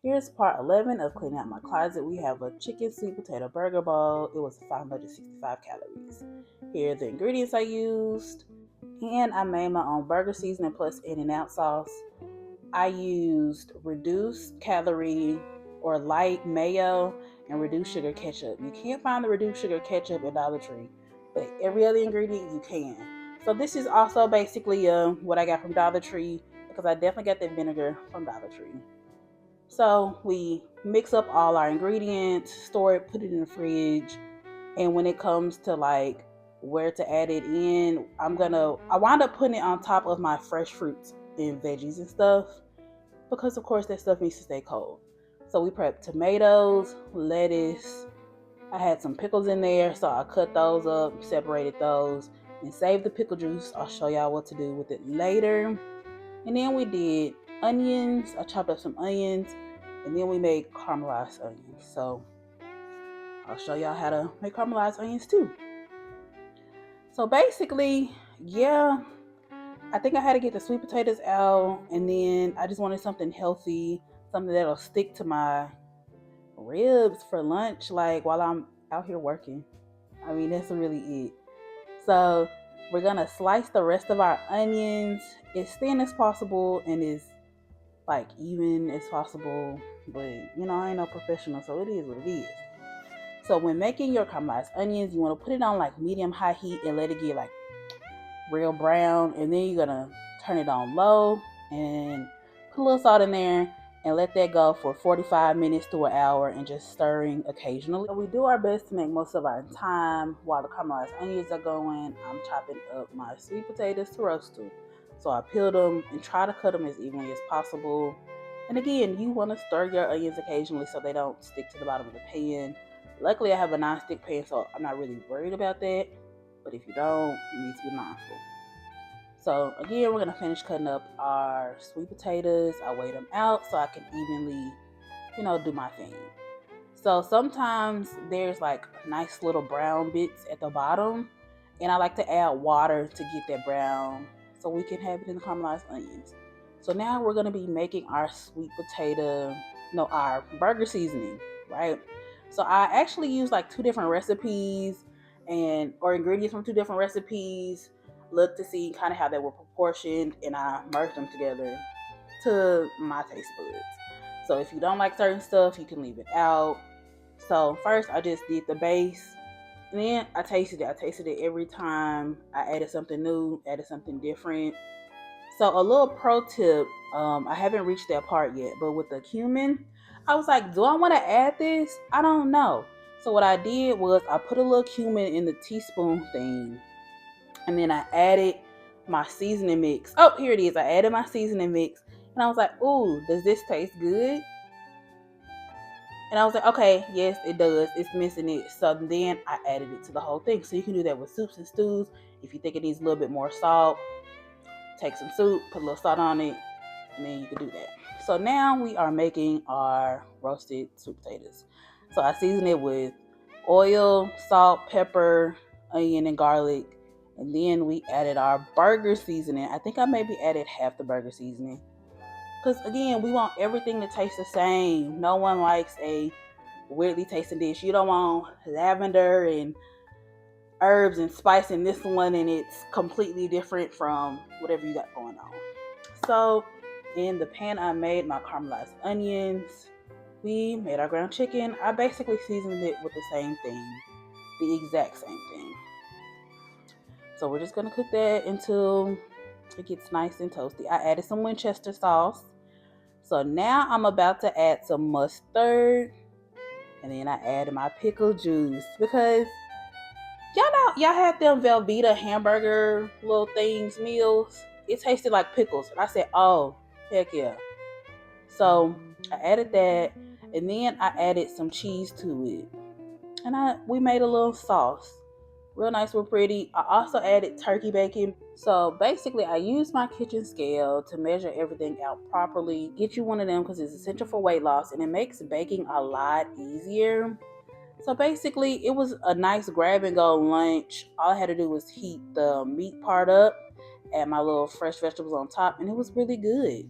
Here's part 11 of cleaning out my closet. We have a chicken sweet potato burger bowl. It was 565 calories. Here are the ingredients I used. And I made my own burger seasoning plus In-N-Out sauce. I used reduced calorie or light mayo and reduced sugar ketchup. You can't find the reduced sugar ketchup at Dollar Tree, but every other ingredient you can. So this is also basically what I got from Dollar Tree, because I definitely got that vinegar from Dollar Tree. So we mix up all our ingredients, store it, put it in the fridge. And when it comes to like where to add it in, I wound up putting it on top of my fresh fruits and veggies and stuff, because of course that stuff needs to stay cold. So we prepped tomatoes, lettuce. I had some pickles in there, so I cut those up, separated those, and saved the pickle juice. I'll show y'all what to do with it later. And then we did onions. I chopped up some onions, and then we made caramelized onions. So I'll show y'all how to make caramelized onions too. So basically, yeah, I think I had to get the sweet potatoes out, and then I just wanted something healthy, something that'll stick to my ribs for lunch, like while I'm out here working. I mean, that's really it. So we're gonna slice the rest of our onions as thin as possible and as like even as possible. But I ain't no professional, so it is what it is. So when making your caramelized onions, you want to put it on like medium high heat and let it get like real brown, and then you're gonna turn it on low and put a little salt in there and let that go for 45 minutes to an hour and just stirring occasionally. So we do our best to make most of our time while the caramelized onions are going. I'm chopping up my sweet potatoes to roast them. So I peel them and try to cut them as evenly as possible. And again, you want to stir your onions occasionally so they don't stick to the bottom of the pan. Luckily, I have a non-stick pan, so I'm not really worried about that. But if you don't, you need to be mindful. So again, we're gonna finish cutting up our sweet potatoes. I weigh them out so I can evenly, do my thing. So sometimes there's like nice little brown bits at the bottom, and I like to add water to get that brown so we can have it in the caramelized onions. So now we're gonna be making our our burger seasoning, right? So I actually use like two different recipes or ingredients from two different recipes. Look to see kind of how they were proportioned, and I merged them together to my taste buds. So if you don't like certain stuff, you can leave it out. So first I just did the base, and then I tasted it. I tasted it every time I added something new, added something different. So a little pro tip, I haven't reached that part yet, but with the cumin, I was like, do I want to add this? I don't know. So what I did was I put a little cumin in the teaspoon thing, and then I added my seasoning mix. Oh, here it is. I added my seasoning mix, and I was like, ooh, does this taste good? And I was like, okay, yes, it does. It's missing it. So then I added it to the whole thing. So you can do that with soups and stews. If you think it needs a little bit more salt, take some soup, put a little salt on it, and then you can do that. So now we are making our roasted sweet potatoes. So I season it with oil, salt, pepper, onion, and garlic. And then we added our burger seasoning. I think I maybe added half the burger seasoning. Because again, we want everything to taste the same. No one likes a weirdly tasting dish. You don't want lavender and herbs and spice in this one, and it's completely different from whatever you got going on. So in the pan, I made my caramelized onions. We made our ground chicken. I basically seasoned it with the same thing, the exact same thing. So we're just gonna cook that until it gets nice and toasty. I added some Winchester sauce. So now I'm about to add some mustard, and then I added my pickle juice, because y'all had them Velveeta hamburger little things, meals. It tasted like pickles. And I said, oh, heck yeah. So I added that, and then I added some cheese to it. And we made a little sauce. Real nice, real pretty. I also added turkey bacon. So basically, I used my kitchen scale to measure everything out properly. Get you one of them because it's essential for weight loss, and it makes baking a lot easier. So basically, it was a nice grab and go lunch. All I had to do was heat the meat part up, add my little fresh vegetables on top, and it was really good.